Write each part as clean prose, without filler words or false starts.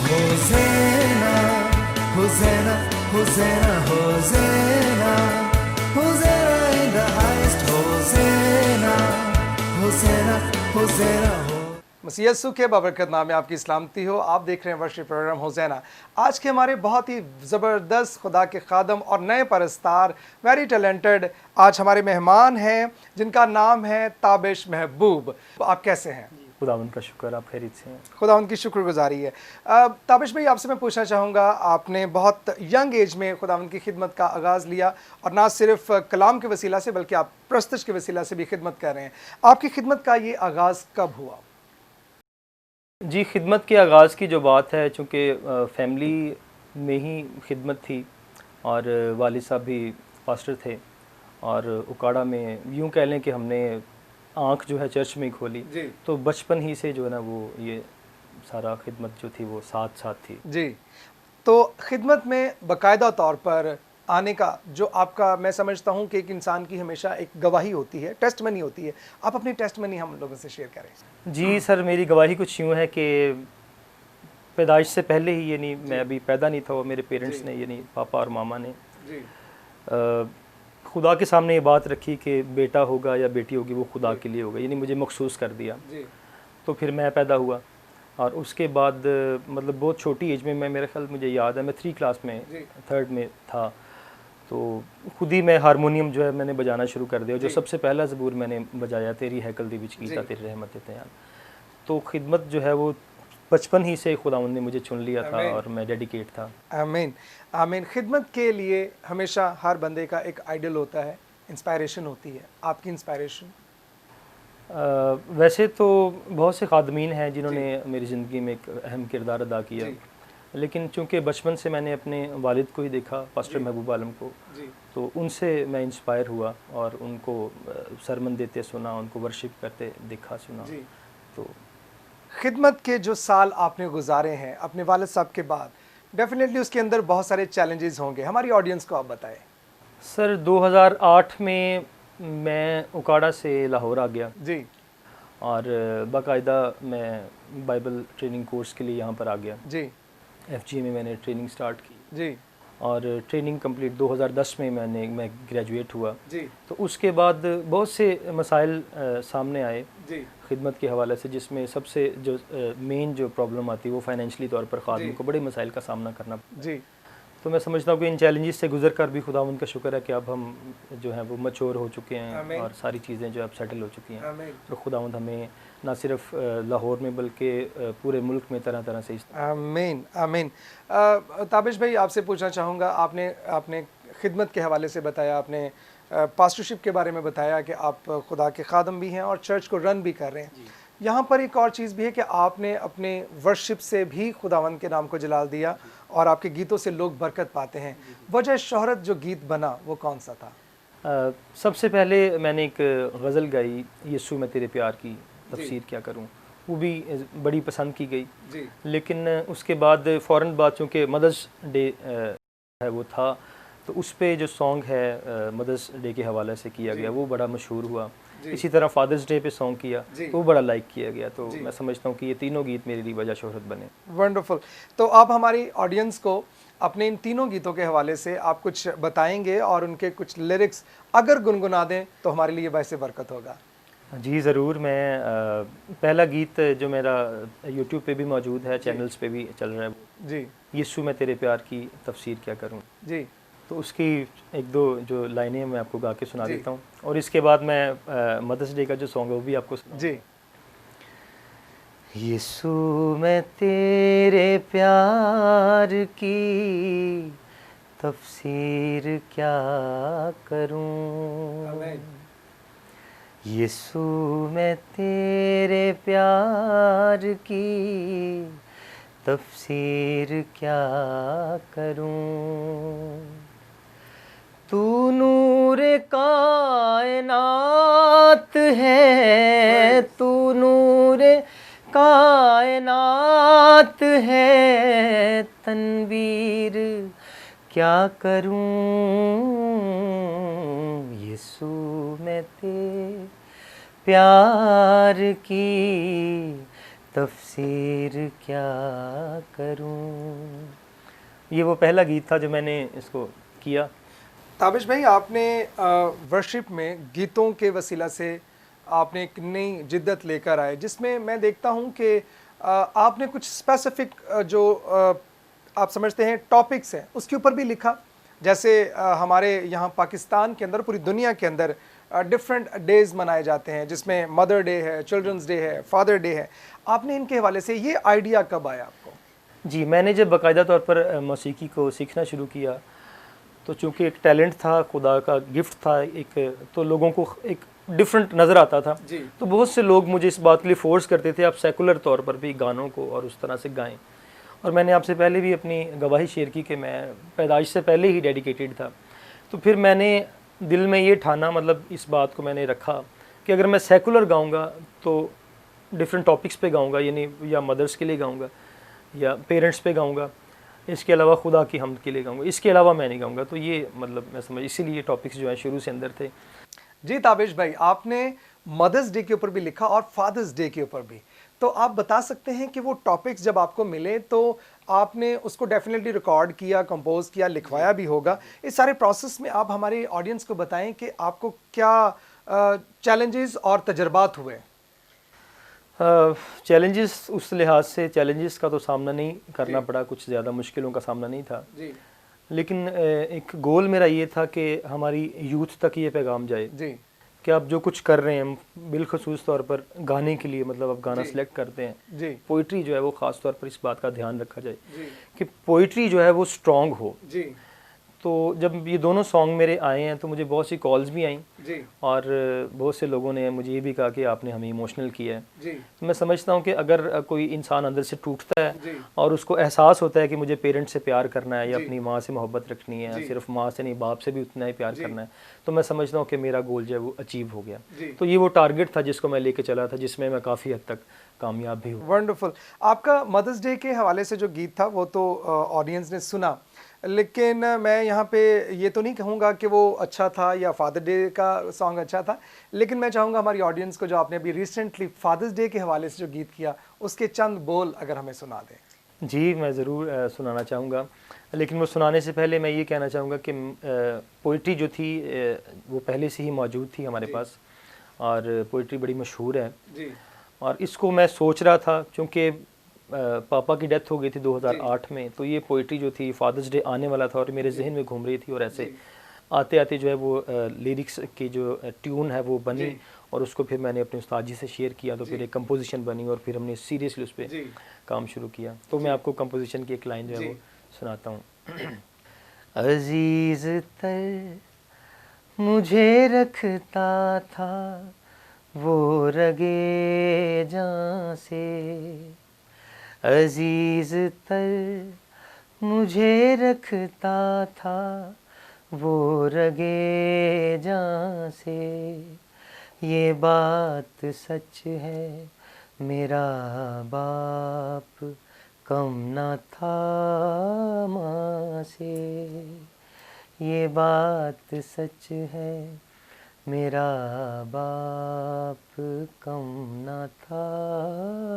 Hosanna, Hosanna, Hosanna, Hosanna, Hosanna in the highest. Hosanna, Hosanna, Hosanna. मसीह यीशु के बाबरकत नाम में आपकी सलामती हो। आप देख रहे हैं वर्शिप प्रोग्राम होज़ैना। आज के हमारे बहुत ही ज़बरदस्त खुदा के खादम और नए परस्तार, वेरी टैलेंटेड, आज हमारे मेहमान हैं जिनका नाम है ताबिश महबूब। आप कैसे हैं? खुदावंद का शुक्र, आप खैरियत से हैं? खुदावंद की शुक्रगुजारी है। ताबिश भाई, आपसे मैं पूछना चाहूँगा, आपने बहुत यंग एज में खुदावंद की खिदमत का आगाज़ लिया और ना सिर्फ कलाम के वसीला से बल्कि आप प्रस्तुत के वसीला से भी खिदमत कर रहे हैं। आपकी खिदमत का ये आगाज़ कब हुआ? जी, खिदमत के आगाज़ की जो बात है, चूँकि फैमिली में ही खिदमत थी और वालिद साहब भी पास्टर थे और उकाड़ा में यूँ कह लें कि हमने आँख जो है चर्च में ही खोली। तो बचपन ही से जो है ना वो ये सारा खिदमत जो थी वो साथ साथ थी। जी, तो खिदमत में बाकायदा तौर पर आने का जो आपका, मैं समझता हूँ कि एक इंसान की हमेशा एक गवाही होती है, टेस्टमनी होती है। आप अपनी टेस्टमनी हम लोगों से शेयर करें। जी सर, मेरी गवाही कुछ यूँ है कि पैदाइश से पहले ही, यानी मैं अभी पैदा नहीं था, वो मेरे पेरेंट्स ने, यानी पापा और मामा ने खुदा के सामने ये बात रखी कि बेटा होगा या बेटी होगी वो खुदा के लिए होगा, यानी मुझे मखसूस कर दिया। तो फिर मैं पैदा हुआ और उसके बाद मतलब बहुत छोटी एज में, मैं मेरे ख्याल मुझे याद है मैं 3 क्लास में, 3rd में था, तो खुद ही मैं हारमोनियम जो है मैंने बजाना शुरू कर दिया। जो सबसे पहला ज़बूर मैंने बजाया, तेरी हैकल दी विच कीता तेरी रहमत तयान। तो खिदमत जो है वो बचपन ही से खुदावंद ने मुझे चुन लिया था और मैं डेडिकेट था। आमीन आमीन। खिदमत के लिए हमेशा हर बंदे का एक आइडल होता है, इंस्पायरेशन होती है। आपकी इंस्पायरेशन? वैसे तो बहुत से खादमीन हैं जिन्होंने मेरी ज़िंदगी में एक अहम किरदार अदा किया, लेकिन चूंकि बचपन से मैंने अपने वालिद को ही देखा, पास्टर महबूब आलम को, तो उनसे मैं इंस्पायर हुआ और उनको सरमन देते सुना, उनको वर्शिप करते देखा सुना। तो खिदमत के जो साल आपने गुजारे हैं अपने वालिद साहब के बाद, डेफिनेटली उसके अंदर बहुत सारे चैलेंजेस होंगे। हमारी ऑडियंस को आप बताएं। सर 2008 में मैं उकाड़ा से लाहौर आ गया जी, और बाकायदा मैं बाइबल ट्रेनिंग कोर्स के लिए यहाँ पर आ गया। जी, FG में मैंने ट्रेनिंग स्टार्ट की जी, और ट्रेनिंग कंप्लीट 2010 में मैं ग्रेजुएट हुआ। जी, तो उसके बाद बहुत से मसाइल सामने आए जी, खिदमत के हवाले से, जिसमें सबसे जो मेन जो प्रॉब्लम आती है वो फाइनेंशियली तौर पर खादम को बड़े मसाइल का सामना करना पड़ता है। जी। तो मैं समझता हूँ कि इन चैलेंजेस से गुजर कर भी खुदावंद का शुक्र है कि अब हम जो है वो मैच्योर हो चुके हैं और सारी चीज़ें जो अब सेटल हो चुकी हैं। तो खुदावंद हमें ना सिर्फ लाहौर में बल्कि पूरे मुल्क में तरह तरह से आमीन आमीन। ताबिश भाई, आपसे पूछना चाहूँगा, आपने आपने खिदमत के हवाले से बताया, आपने पास्टरशिप के बारे में बताया कि आप खुदा के खादम भी हैं और चर्च को रन भी कर रहे हैं। यहाँ पर एक और चीज़ भी है कि आपने अपने वर्शिप से भी खुदावंद के नाम को जलाल दिया और आपके गीतों से लोग बरकत पाते हैं। वजह शोहरत जो गीत बना वो कौन सा था? सबसे पहले मैंने एक गज़ल गाई, यीशु मैं तेरे प्यार की तफसीर क्या करूं, वो भी बड़ी पसंद की गई। लेकिन उसके बाद फ़ौरन बाद चूँकि मदर्स डे है वो था, तो उस पे जो सॉन्ग है मदर्स डे के हवाले से किया गया, वो बड़ा मशहूर हुआ। इसी तरह फादर्स डे पे सॉन्ग किया तो वो बड़ा लाइक किया गया। तो मैं समझता हूँ कि ये तीनों गीत मेरे लिए वजह शोहरत बने। वंडरफुल। तो आप हमारी ऑडियंस को अपने इन तीनों गीतों के हवाले से आप कुछ बताएंगे और उनके कुछ लिरिक्स अगर गुनगुना दें तो हमारे लिए वैसे बरकत होगा। जी ज़रूर। मैं पहला गीत जो मेरा यूट्यूब पे भी मौजूद है, चैनल्स पे भी चल रहा है जी, यीशु मैं तेरे प्यार की तफसीर क्या करूं जी, तो उसकी एक दो जो लाइनें मैं आपको गा के सुना देता हूं और इसके बाद मैं मदर्स डे का जो सॉन्ग है वो भी आपको जी। यीशु मैं तेरे प्यार की तफसीर क्या करूं, यीशु मैं तेरे प्यार की तफसीर क्या करूं, तू नूर कायनात है, तू नूर कायनात है, तनवीर क्या करूं, यीशु मैं तेरे प्यार की तफसीर क्या करूं। ये वो पहला गीत था जो मैंने इसको किया। ताबिश भाई, आपने वर्शिप में गीतों के वसीला से आपने एक नई जिद्दत लेकर आए, जिसमें मैं देखता हूं कि आपने कुछ स्पेसिफिक जो आप समझते हैं टॉपिक्स हैं उसके ऊपर भी लिखा। जैसे हमारे यहाँ पाकिस्तान के अंदर, पूरी दुनिया के अंदर डिफरेंट डेज़ मनाए जाते हैं, जिसमें मदर डे है, चिल्ड्रंस डे है, फादर डे है। आपने इनके हवाले से ये आइडिया कब आया आपको? जी, मैंने जब बाकायदा तौर पर मौसीकी को सीखना शुरू किया तो चूँकि एक टैलेंट था, खुदा का गिफ्ट था एक, तो लोगों को एक डिफरेंट नज़र आता था। जी। तो बहुत से लोग मुझे इस बात के लिए फोर्स करते थे आप सेकुलर तौर पर भी गानों को और उस तरह से गाएं। और मैंने आपसे पहले भी अपनी गवाही शेयर की कि मैं पैदाइश से पहले ही डेडिकेटेड था। तो फिर मैंने दिल में ये ठाना, मतलब इस बात को मैंने रखा कि अगर मैं सेकुलर गाऊंगा तो डिफरेंट टॉपिक्स पे गाऊंगा, यानी या मदर्स के लिए गाऊंगा या पेरेंट्स पे गाऊंगा, इसके अलावा खुदा की हमद के लिए गाऊंगा, इसके अलावा मैं नहीं गाऊंगा। तो ये मतलब मैं समझ, इसीलिए टॉपिक्स जो है शुरू से अंदर थे। जी ताबिश भाई, आपने मदर्स डे के ऊपर भी लिखा और फादर्स डे के ऊपर भी, तो आप बता सकते हैं कि वो टॉपिक्स जब आपको मिले तो आपने उसको डेफिनेटली रिकॉर्ड किया, कंपोज किया, लिखवाया भी होगा। इस सारे प्रोसेस में आप हमारे ऑडियंस को बताएं कि आपको क्या चैलेंजेस और तजर्बात हुए? चैलेंजेस उस लिहाज से चैलेंजेस का तो सामना नहीं करना पड़ा, कुछ ज़्यादा मुश्किलों का सामना नहीं था जी। लेकिन एक गोल मेरा ये था कि हमारी यूथ तक ये पैगाम जाए जी। कि आप जो कुछ कर रहे हैं बिलखसूस तौर पर गाने के लिए, मतलब आप गाना सेलेक्ट करते हैं, जी। पोइट्री जो है वो ख़ास तौर पर इस बात का ध्यान रखा जाए जी। कि पोइट्री जो है वो स्ट्रॉन्ग हो। जी। तो जब ये दोनों सॉन्ग मेरे आए हैं तो मुझे बहुत सी कॉल्स भी आई जी। और बहुत से लोगों ने मुझे ये भी कहा कि आपने हमें इमोशनल किया है। जी। तो मैं समझता हूँ कि अगर कोई इंसान अंदर से टूटता है जी। और उसको एहसास होता है कि मुझे पेरेंट्स से प्यार करना है या जी। अपनी माँ से मोहब्बत रखनी है, जी। सिर्फ माँ से नहीं बाप से भी उतना ही प्यार जी। करना है, तो मैं समझता हूँ कि मेरा गोल जो है वो अचीव हो गया। जी। तो ये वो टारगेट था जिसको मैं लेके चला था, जिसमें मैं काफ़ी हद तक कामयाब भी हूँ। वंडरफुल। आपका मदर्स डे के हवाले से जो गीत था वो तो ऑडियंस ने सुना, लेकिन मैं यहाँ पे ये तो नहीं कहूँगा कि वो अच्छा था या फादर डे का सॉन्ग अच्छा था, लेकिन मैं चाहूँगा हमारी ऑडियंस को जो आपने अभी रिसेंटली फादर्स डे के हवाले से जो गीत किया उसके चंद बोल अगर हमें सुना दें। जी, मैं ज़रूर सुनाना चाहूँगा, लेकिन वो सुनाने से पहले मैं ये कहना चाहूँगा कि पोइट्री जो थी वो पहले से ही मौजूद थी हमारे पास और पोइट्री बड़ी मशहूर है जी। और इसको मैं सोच रहा था क्योंकि पापा की डेथ हो गई थी 2008 में, तो ये पोइट्री जो थी फादर्स डे आने वाला था और मेरे जहन में घूम रही थी और ऐसे आते आते जो है वो लिरिक्स की जो ट्यून है वो बनी और उसको फिर मैंने अपने उस्ताद जी से शेयर किया, तो फिर एक कंपोजिशन बनी और फिर हमने सीरियसली उस पर काम शुरू किया। तो मैं आपको कंपोजिशन की एक लाइन जो है वो सुनाता हूँ। अजीज तर मुझे रखता था वो रगे जान से, अजीज तर मुझे रखता था वो रगे जान से, ये बात सच है मेरा बाप कम न था माँ से, ये बात सच है मेरा बाप कम न था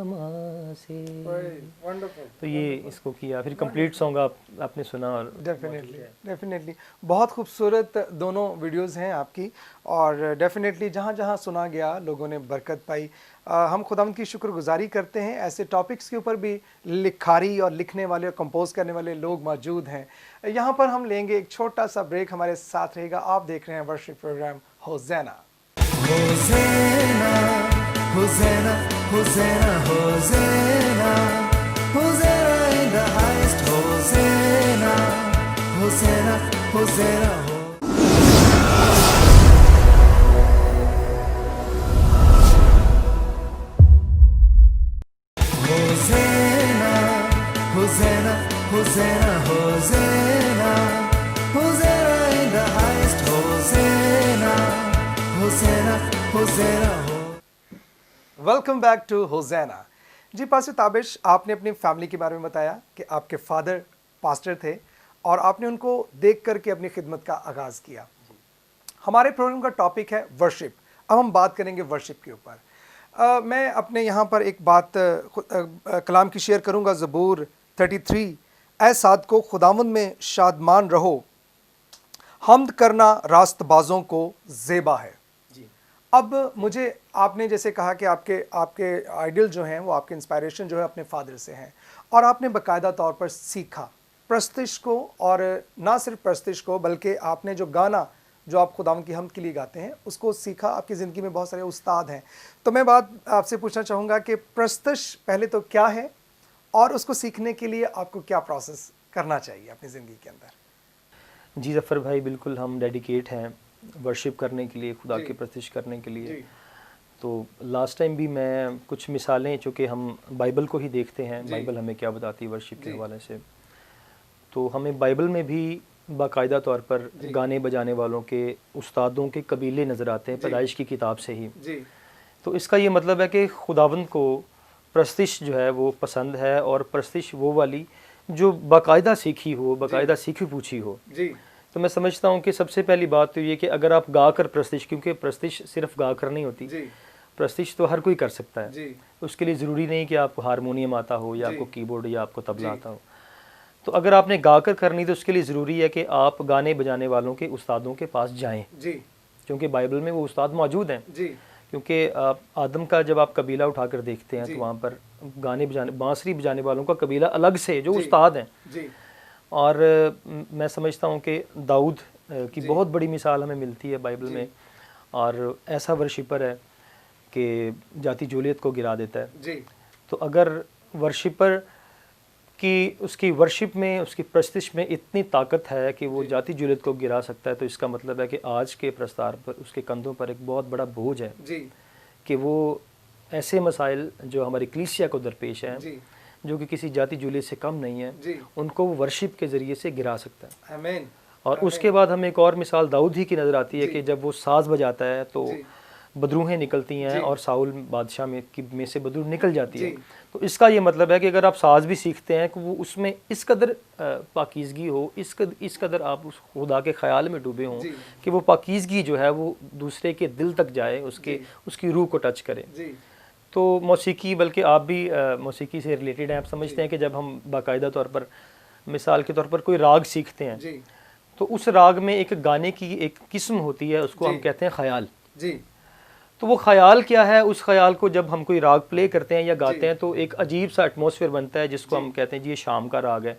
माँ से। तो ये इसको किया, फिर कंप्लीट सॉन्ग आपने सुना और डेफिनेटली बहुत खूबसूरत दोनों वीडियोस हैं आपकी और डेफिनेटली जहाँ जहाँ सुना गया लोगों ने बरकत पाई। हम खुदावंद की शुक्रगुजारी करते हैं, ऐसे टॉपिक्स के ऊपर भी लिखारी और लिखने वाले और कंपोज करने वाले लोग मौजूद हैं। यहाँ पर हम लेंगे एक छोटा सा ब्रेक, हमारे साथ रहेगा। आप देख रहे हैं worship program hosanna. Hosanna hosanna hosanna hosanna hosanna in the highest, hosanna hosanna hosanna हो। Hosanna hosanna hosanna hosanna hosanna in the highest, hosanna hosanna hosanna हो। Welcome back to hosanna. जी पास्टर ताबिश, आपने अपनी फैमिली के बारे में बताया कि आपके फादर पास्टर थे और आपने उनको देख करके अपनी खिदमत का आगाज़ किया। हमारे प्रोग्राम का टॉपिक है वर्शिप। अब हम बात करेंगे वर्शिप के ऊपर। मैं अपने यहाँ पर एक बात कलाम की शेयर करूँगा। ज़बूर 33, ऐ साद को खुदावंद में शादमान रहो, हम्द करना रास्तबाजों को ज़ेबा है। अब मुझे आपने जैसे कहा कि आपके आइडल जो हैं वो आपके इंस्पायरेशन जो है अपने फादर से हैं, और आपने बाकायदा तौर पर सीखा प्रस्तिश को, और ना सिर्फ प्रस्तिश को बल्कि आपने जो गाना जो आप खुदावंद की हम्द के लिए गाते हैं उसको सीखा। आपकी ज़िंदगी में बहुत सारे उस्ताद हैं, तो मैं बात आपसे पूछना चाहूँगा कि प्रस्तिश पहले तो क्या है और उसको सीखने के लिए आपको क्या प्रोसेस करना चाहिए अपनी ज़िंदगी के अंदर। जी ज़फ़र भाई, बिल्कुल हम डेडिकेट हैं वर्शिप करने के लिए, खुदा की प्रतिष्ठ करने के लिए। तो लास्ट टाइम भी मैं कुछ मिसालें, चूँकि हम बाइबल को ही देखते हैं, बाइबल हमें क्या बताती है वर्शिप के हवाले से, तो हमें बाइबल में भी बाकायदा तौर पर गाने बजाने वालों के उस्तादों के कबीले नज़र आते हैं पैदाइश की किताब से ही। तो इसका ये मतलब है कि खुदावंद को प्रस्तिश जो है वो पसंद है, और प्रस्तिश वो वाली जो बाकायदा सीखी हो, बाकायदा सीखी पूछी हो। तो मैं समझता हूँ कि सबसे पहली बात तो ये कि अगर आप गा कर प्रस्तिश, क्योंकि प्रस्तिश सिर्फ गा कर नहीं होती, प्रस्तिश तो हर कोई कर सकता है, उसके लिए ज़रूरी नहीं कि आपको हारमोनियम आता हो या आपको कीबोर्ड या आपको तबला आता हो। तो अगर आपने गा कर करनी तो उसके लिए ज़रूरी है कि आप गाने बजाने वालों के उस्तादों के पास जाएँ, क्योंकि बाइबल में वो उस्ताद मौजूद हैं। क्योंकि आदम का जब आप कबीला उठाकर देखते हैं तो वहाँ पर गाने बजाने, बांसुरी बजाने वालों का कबीला अलग से जो उस्ताद हैं। और मैं समझता हूँ कि दाऊद की बहुत बड़ी मिसाल हमें मिलती है बाइबल में, और ऐसा वर्शिपर है कि जाति जूलियत को गिरा देता है। तो अगर वर्शिपर की उसकी वर्शिप में, उसकी प्रस्तिश में इतनी ताकत है कि वो जाति जूलियत को गिरा सकता है, तो इसका मतलब है कि आज के प्रस्तार पर उसके कंधों पर एक बहुत बड़ा बोझ है कि वो ऐसे मसाइल जो हमारी कलीसिया को दरपेश हैं, जो कि किसी जाति जूलियत से कम नहीं है, उनको वो वर्शिप के ज़रिए से गिरा सकता है। आमीन। और उसके बाद हमें एक और मिसाल दाऊद ही की नज़र आती है कि जब वो साज़ बजाता है तो बदरूहें निकलती हैं और साउल बादशाह में से बदरू निकल जाती है। तो इसका ये मतलब है कि अगर आप साज़ भी सीखते हैं कि वो उसमें इस कदर पाकीज़गी हो, इस कदर आप उस खुदा के ख़याल में डूबे हों कि वो पाकीज़गी जो है वो दूसरे के दिल तक जाए, उसकी रूह को टच करे। तो मौसीकी, बल्कि आप भी मौसीकी से रिलेटेड हैं, आप समझते हैं कि जब हम बाकायदा तौर पर मिसाल के तौर पर कोई राग सीखते हैं तो उस राग में एक गाने की एक किस्म होती है, उसको हम कहते हैं ख़याल। तो वो ख़याल क्या है, उस ख़याल को जब हम कोई राग प्ले करते हैं या गाते हैं तो एक अजीब सा एटमॉस्फेयर बनता है, जिसको हम कहते हैं जी ये शाम का राग है,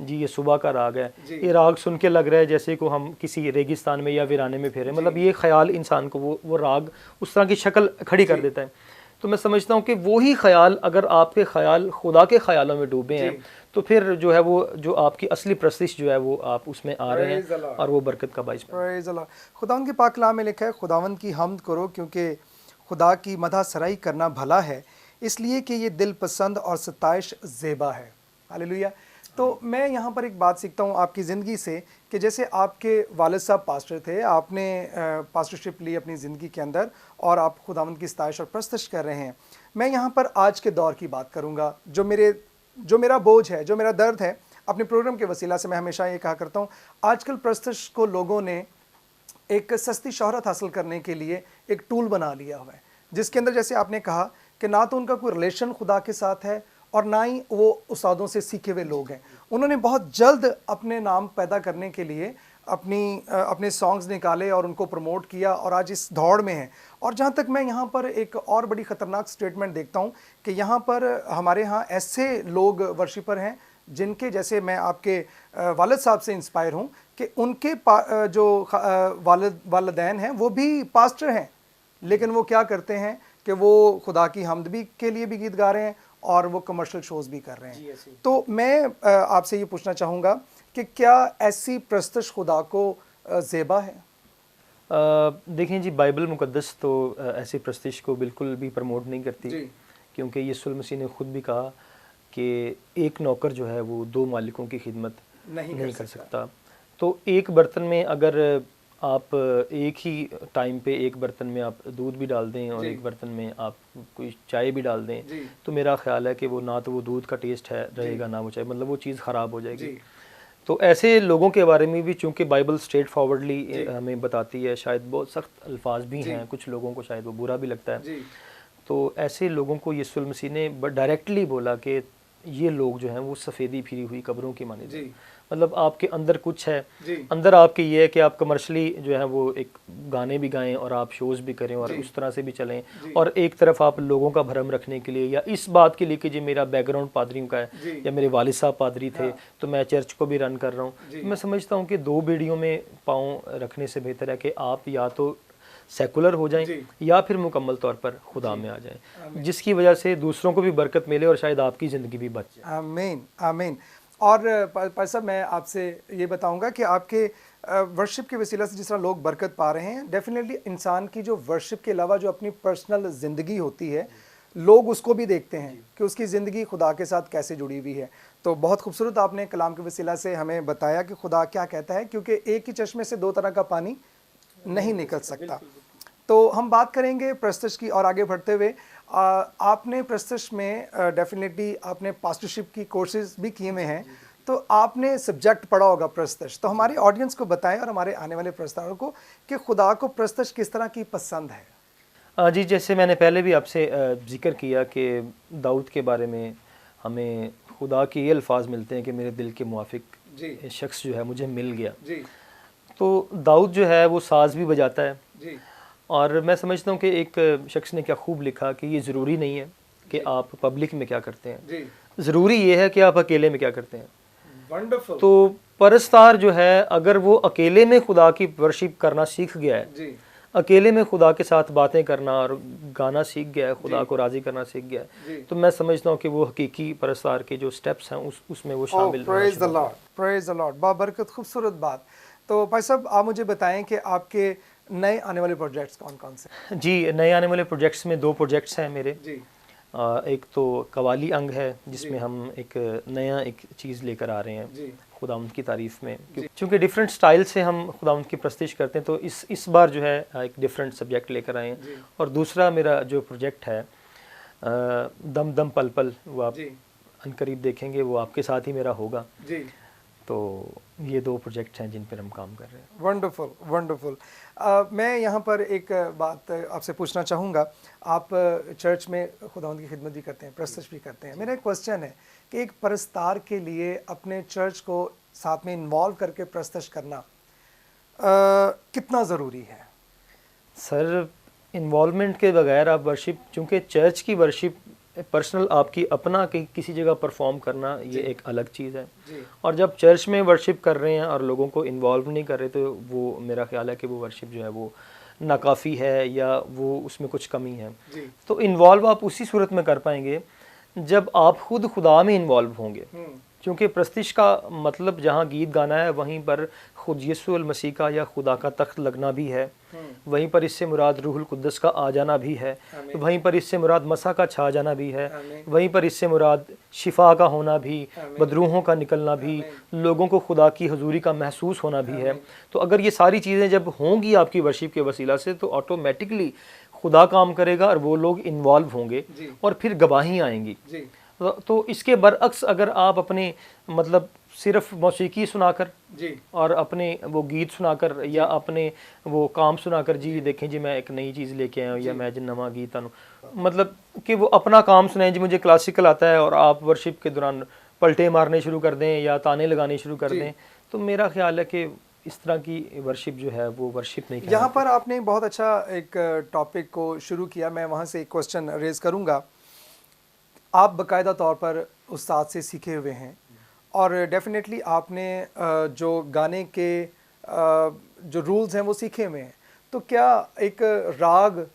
जी ये सुबह का राग है, ये राग सुन के लग रहा है जैसे को हम किसी रेगिस्तान में या वीराने में फेरे, मतलब ये ख़याल इंसान को वो राग उस तरह की शक्ल खड़ी कर देता है। तो मैं समझता हूँ कि वही ख़याल, अगर आपके ख़याल खुदा के ख़यालों में डूबे हैं तो फिर जो है वो जो आपकी असली प्रस्तिश जो है वो आप उसमें आ रहे हैं और वो बरकत का बाइस है। खुदावंद के पाक कलाम में लिखा है, खुदावंद की हम्द करो क्योंकि खुदा की मदह सराई करना भला है, इसलिए कि ये दिल पसंद और सताइश ज़ेबा है। हालेलुया। तो मैं यहाँ पर एक बात सीखता हूँ आपकी ज़िंदगी से कि जैसे आपके वालिद साहब पास्टर थे, आपने पास्टरशिप ली अपनी ज़िंदगी के अंदर और आप खुदावंद की सताइश और प्रस्तश कर रहे हैं। मैं यहाँ पर आज के दौर की बात करूँगा, जो मेरा बोझ है, जो मेरा दर्द है। अपने प्रोग्राम के वसीला से मैं हमेशा ये कहा करता हूँ, आजकल प्रस्तश को लोगों ने एक सस्ती शोहरत हासिल करने के लिए एक टूल बना लिया हुआ है, जिसके अंदर जैसे आपने कहा कि ना तो उनका कोई रिलेशन खुदा के साथ है और ना ही वो उस्तादों से सीखे हुए लोग हैं। उन्होंने बहुत जल्द अपने नाम पैदा करने के लिए अपने सॉन्ग्स निकाले और उनको प्रमोट किया और आज इस दौड़ में हैं। और जहाँ तक मैं यहाँ पर एक और बड़ी ख़तरनाक स्टेटमेंट देखता हूँ कि यहाँ पर हमारे यहाँ ऐसे लोग वर्शिपर हैं जिनके, जैसे मैं आपके वालिद साहब से इंस्पायर हूँ कि उनके जो वालिदैन हैं वो भी पास्टर हैं, लेकिन वो क्या करते हैं कि वो खुदा की हम्द भी के लिए भी गीत गा रहे हैं और वो कमर्शियल शोज़ भी कर रहे हैं। तो मैं आपसे ये पूछना चाहूँगा कि क्या ऐसी प्रस्तश खुदा को ज़ेबा है? देखें जी, बाइबल मुकद्दस तो ऐसी प्रस्तिश को बिल्कुल भी प्रमोट नहीं करती, क्योंकि यीशु मसीह ने ख़ुद भी कहा कि एक नौकर जो है वो दो मालिकों की खिदमत नहीं कर सकता। तो एक बर्तन में अगर आप एक ही टाइम पे एक बर्तन में आप दूध भी डाल दें और एक बर्तन में आप कोई चाय भी डाल दें, तो मेरा ख्याल है कि वो ना तो वो दूध का टेस्ट है रहेगा, ना वो चाय, मतलब वो चीज़ ख़राब हो जाएगी। तो ऐसे लोगों के बारे में भी चूँकि बाइबल स्ट्रेट फॉरवर्डली हमें बताती है, शायद बहुत सख्त अल्फाज भी हैं, कुछ लोगों को शायद वो बुरा भी लगता है, तो ऐसे लोगों को यीशु मसीह ने डायरेक्टली बोला कि ये लोग जो हैं वो सफ़ेदी फिरी हुई कब्रों की माने जी। मतलब आपके अंदर कुछ है, जी। अंदर आपके ये है कि आप कमर्शली जो है वो एक गाने भी गाएं और आप शोज़ भी करें और जी। उस तरह से भी चलें, जी। और एक तरफ आप लोगों का भरम रखने के लिए या इस बात के लिए कि जी मेरा बैकग्राउंड पादरियों का है जी। या मेरे वालिद साहब पादरी थे, हाँ। तो मैं चर्च को भी रन कर रहा जी। हूँ। तो मैं समझता हूँ कि दो बेड़ियों में पाँव रखने से बेहतर है कि आप या तो सेकुलर हो जाएं जी। या फिर मुकम्मल तौर पर खुदा में आ जाएं, जिसकी वजह से दूसरों को भी बरकत मिले और शायद आपकी ज़िंदगी भी बच जाए। आमीन, आमीन। और पर साहब मैं आपसे ये बताऊंगा कि आपके वर्शिप के वसीला से जिस तरह लोग बरकत पा रहे हैं, डेफिनेटली इंसान की जो वर्शिप के अलावा जो अपनी पर्सनल ज़िंदगी होती है, लोग उसको भी देखते हैं कि उसकी ज़िंदगी खुदा के साथ कैसे जुड़ी हुई है। तो बहुत खूबसूरत आपने कलाम के वसीला से हमें बताया कि खुदा क्या कहता है, क्योंकि एक ही चश्मे से दो तरह का पानी नहीं निकल सकता। तो हम बात करेंगे प्रस्तुश की, और आगे बढ़ते हुए आपने प्रस्तुश में डेफिनेटली आपने पास्टरशिप की कोर्सेज भी किए हुए हैं, तो आपने सब्जेक्ट पढ़ा होगा प्रस्तुश। तो हमारे ऑडियंस को बताएं और हमारे आने वाले प्रस्तावों को कि खुदा को प्रस्तुश किस तरह की पसंद है। जी, जैसे मैंने पहले भी आपसे जिक्र किया कि दाऊद के बारे में हमें खुदा के ये अल्फाज मिलते हैं कि मेरे दिल के मुआफिक शख्स जो है मुझे मिल गया। जी। तो दाऊद जो है वो साज़ भी बजाता है। जी। और मैं समझता हूँ कि एक शख्स ने क्या खूब लिखा कि ये ज़रूरी नहीं है कि आप पब्लिक में क्या करते हैं, ज़रूरी ये है कि आप अकेले में क्या करते हैं। वंडरफुल। तो परस्तार जो है अगर वो अकेले में खुदा की वर्शिप करना सीख गया है, जी। अकेले में खुदा के साथ बातें करना और गाना सीख गया है, खुदा को राज़ी करना सीख गया है, तो मैं समझता हूँ कि वो हकीकी परस्तार के जो स्टेप्स हैं उसमें वो शामिल। Praise the lord, praise the lord. बाबरकत, खूबसूरत बात। तो भाई साहब आप मुझे बताएं कि आपके नए आने वाले प्रोजेक्ट्स कौन कौन से? जी, नए आने वाले प्रोजेक्ट्स में 2 प्रोजेक्ट्स हैं मेरे। जी। एक तो कवाली अंग है जिसमें हम एक नया एक चीज़ लेकर आ रहे हैं जी। खुदावंद की तारीफ़ में, क्योंकि डिफरेंट स्टाइल से हम खुदावंद की प्रस्तिश करते हैं, तो इस बार जो है एक डिफरेंट सब्जेक्ट लेकर आए हैं। और दूसरा मेरा जो प्रोजेक्ट है दम दम पल पल, वो आप अनकरीब देखेंगे, वो आपके साथ ही मेरा होगा। जी। तो ये 2 प्रोजेक्ट हैं जिन पर हम काम कर रहे हैं। Wonderful, wonderful. मैं यहाँ पर एक बात आपसे पूछना चाहूँगा। आप चर्च में खुदावंद की खिदमत भी करते हैं, प्रस्तुश भी करते हैं। मेरा एक क्वेश्चन है कि एक परस्तार के लिए अपने चर्च को साथ में इन्वॉल्व करके प्रस्तुश करना कितना ज़रूरी है? सर, इन्वॉल्वमेंट के बगैर आप वर्शिप, चूँकि चर्च की वर्शिप पर्सनल आपकी अपना किसी जगह परफॉर्म करना ये एक अलग चीज़ है, और जब चर्च में वर्शिप कर रहे हैं और लोगों को इन्वॉल्व नहीं कर रहे, तो वो मेरा ख्याल है कि वो वर्शिप जो है वो नाकाफ़ी है या वो उसमें कुछ कमी है। तो इन्वॉल्व आप उसी सूरत में कर पाएंगे जब आप खुद खुदा में इन्वॉल्व होंगे, क्योंकि प्रस्तिश का मतलब जहाँ गीत गाना है वहीं पर खुद यीशु मसीह का या खुदा का तख्त लगना भी है, वहीं पर इससे मुराद रूहुल कुद्दस का आ जाना भी है, वहीं पर इससे मुराद मसा का छा जाना भी है, वहीं पर इससे मुराद शिफा का होना भी, बदरूहों का निकलना भी, लोगों को खुदा की हजूरी का महसूस होना भी है। तो अगर ये सारी चीज़ें जब होंगी आपकी वर्शिप के वसीला से, तो ऑटोमेटिकली खुदा काम करेगा और वो लोग इन्वॉल्व होंगे और फिर गवाही आएंगी। तो इसके बरअक्स अगर आप अपने मतलब सिर्फ मौसीकी सुनाकर और अपने वो गीत सुनाकर या अपने वो काम सुनाकर, जी देखें जी मैं एक नई चीज़ लेके आया हूँ या मैं जिन नवा गीत आनू, मतलब कि वो अपना काम सुनाएं, जी मुझे क्लासिकल आता है, और आप वर्शिप के दौरान पलटे मारने शुरू कर दें या ताने लगाने शुरू कर दें, तो मेरा ख्याल है कि इस तरह की वर्शिप जो है वो वर्शिप नहीं। यहाँ पर आपने बहुत अच्छा एक टॉपिक को शुरू किया, मैं वहाँ से एक क्वेश्चन रेज करूँगा। आप बाकायदा तौर पर उस्ताद से सीखे हुए हैं और डेफिनेटली आपने जो गाने के जो रूल्स हैं वो सीखे हुए हैं, तो क्या एक राग,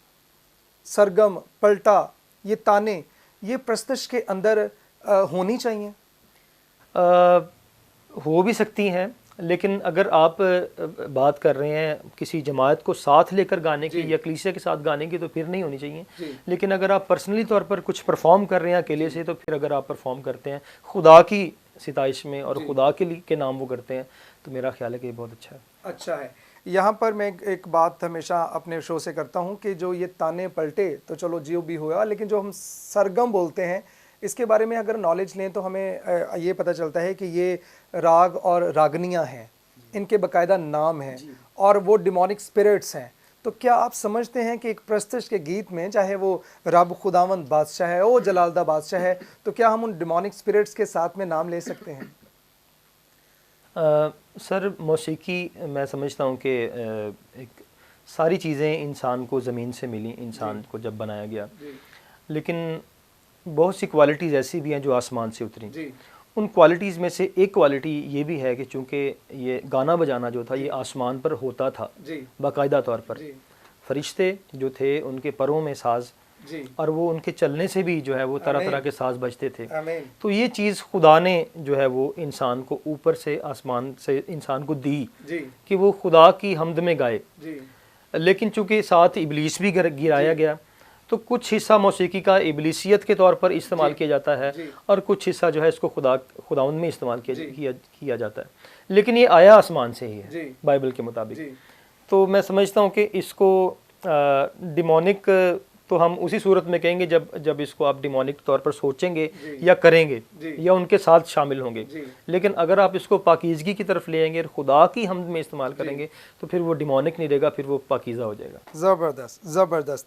सरगम, पलटा, ये ताने, ये प्रस्तुश के अंदर होनी चाहिए? हो भी सकती हैं, लेकिन अगर आप बात कर रहे हैं किसी जमात को साथ लेकर गाने की या कलीसिया के साथ गाने की, तो फिर नहीं होनी चाहिए। लेकिन अगर आप पर्सनली तौर पर कुछ परफॉर्म कर रहे हैं अकेले से, तो फिर अगर आप परफॉर्म करते हैं खुदा की सिताइश में और खुदा के नाम वो करते हैं, तो मेरा ख्याल है कि ये बहुत अच्छा है। अच्छा है। यहाँ पर मैं एक बात हमेशा अपने शो से करता हूँ कि जो ये ताने पलटे तो चलो जियो भी हुआ, लेकिन जो हम सरगम बोलते हैं इसके बारे में अगर नॉलेज लें तो हमें ये पता चलता है कि ये राग और रागनियाँ हैं, इनके बाकायदा नाम हैं और वो डिमोनिक स्पिरिट्स हैं। तो क्या आप समझते हैं कि एक प्रस्तिश के गीत में, चाहे वो रब खुदावंद बादशाह है, ओ जलालदा बादशाह है, तो क्या हम उन डिमोनिक स्पिरिट्स के साथ में नाम ले सकते हैं? सर मौसीकी मैं समझता हूँ कि एक सारी चीज़ें इंसान को ज़मीन से मिली, इंसान को जब बनाया गया, लेकिन बहुत सी क्वालिटीज़ ऐसी भी हैं जो आसमान से उतरी। उन क्वालिटीज़ में से एक क्वालिटी ये भी है कि चूँकि ये गाना बजाना जो था ये आसमान पर होता था बाकायदा तौर पर। फरिश्ते जो थे उनके परों में साज, और वो उनके चलने से भी जो है वो तरह तरह के साज बजते थे। तो ये चीज़ खुदा ने जो है वो इंसान को ऊपर से, आसमान से इंसान को दी कि वो खुदा की हमद में गाए। लेकिन चूँकि साथ इबलीस भी गिराया गया, तो कुछ हिस्सा मौसीकी का इबलीसियत के तौर पर इस्तेमाल किया जाता है और कुछ हिस्सा जो है इसको खुदाउन में इस्तेमाल किया जाता है। लेकिन ये आया आसमान से ही है बाइबल के मुताबिक। तो मैं समझता हूँ कि इसको डिमोनिक तो हम उसी सूरत में कहेंगे जब इसको आप डिमोनिक तौर पर सोचेंगे या करेंगे या उनके साथ शामिल होंगे। लेकिन अगर आप इसको पाकीज़गी की तरफ ले आएंगे और खुदा की हमद में इस्तेमाल करेंगे तो फिर वो डिमोनिक नहीं रहेगा, फिर वो पाकीज़ा हो जाएगा। ज़बरदस्त ज़बरदस्त।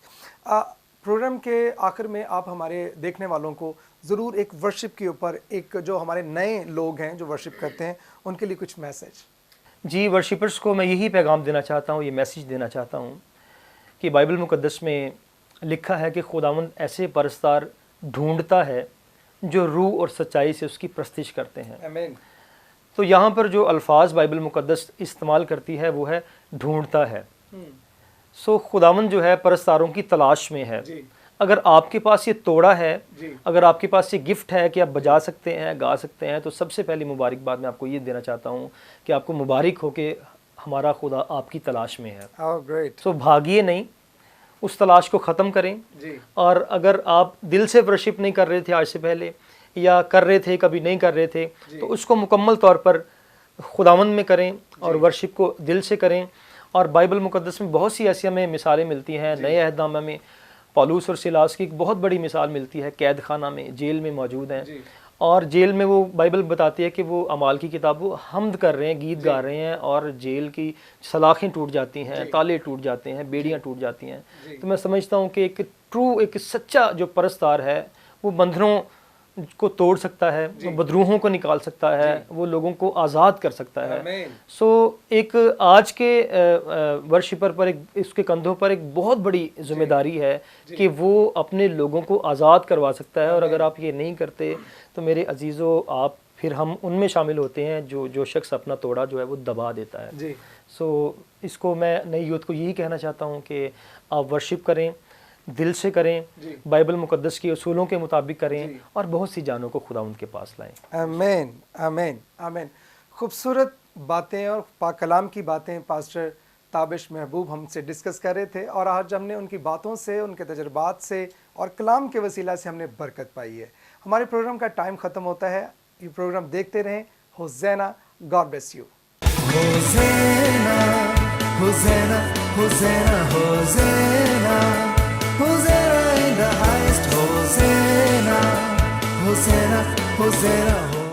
प्रोग्राम के आखिर में आप हमारे देखने वालों को ज़रूर एक वर्शिप के ऊपर, एक जो हमारे नए लोग हैं जो वर्शिप करते हैं, उनके लिए कुछ मैसेज। जी, वर्शिपर्स को मैं यही पैगाम देना चाहता हूँ, ये मैसेज देना चाहता हूँ कि बाइबल मुक़द्दस में लिखा है कि खुदावंद ऐसे परस्तार ढूंढता है जो रूह और सच्चाई से उसकी प्रस्तिश करते हैं। आमीन। तो यहाँ पर जो अल्फाज बाइबल मुक़द्दस इस्तेमाल करती है वो है ढूंढता है। सो खुदावंद जो है परस्तारों की तलाश में है। अगर आपके पास ये तोड़ा है, अगर आपके पास ये गिफ्ट है कि आप बजा सकते हैं, गा सकते हैं, तो सबसे पहली मुबारकबाद मैं आपको ये देना चाहता हूँ कि आपको मुबारक हो कि हमारा खुदा आपकी तलाश में है। ग्रेट। सो भागिए नहीं, उस तलाश को ख़त्म करें। और अगर आप दिल से वर्शिप नहीं कर रहे थे आज से पहले, या कर रहे थे कभी नहीं कर रहे थे, तो उसको मुकम्मल तौर पर खुदावंद में करें और वर्शिप को दिल से करें। और बाइबल मुक़द्दस में बहुत सी ऐसी हमें मिसालें मिलती हैं। नए अहदनामे में पौलुस और सिलास की एक बहुत बड़ी मिसाल मिलती है, कैद खाना में, जेल में मौजूद हैं, और जेल में वो बाइबल बताती है कि वो अमाल की किताब वो हमद कर रहे हैं, गीत गा रहे हैं, और जेल की सलाखें टूट जाती हैं, ताले टूट जाते हैं, बेड़ियाँ टूट जाती हैं। तो मैं समझता हूँ कि एक सच्चा जो परस्तार है वो बंधनों को तोड़ सकता है, वो बदरूहों को निकाल सकता है, वो लोगों को आज़ाद कर सकता है। सो एक आज के वर्शिपर पर इसके कंधों पर एक बहुत बड़ी जिम्मेदारी है कि वो अपने लोगों को आज़ाद करवा सकता है। और अगर आप ये नहीं करते तो मेरे अजीज़ों, आप फिर हम उनमें शामिल होते हैं जो शख्स अपना तोड़ा जो है वो दबा देता है। सो इसको मैं नई यूथ को यही कहना चाहता हूँ कि आप वर्शिप करें, दिल से करें, बाइबल मुक़द्दस के उसूलों के मुताबिक करें, और बहुत सी जानों को खुदा उनके पास लाएं। आमीन आमीन आमीन। खूबसूरत बातें और पाक कलाम की बातें पास्टर ताबिश महबूब हमसे डिस्कस कर रहे थे, और आज हमने उनकी बातों से, उनके तजुर्बात से और कलाम के वसीला से हमने बरकत पाई है। हमारे प्रोग्राम का टाइम ख़त्म होता है। ये प्रोग्राम देखते रहें। Hosanna, god bless you. Hosanna hosanna hosanna hosanna Hosanna in the highest, Hosanna, Hosanna, Hosanna, Hosanna.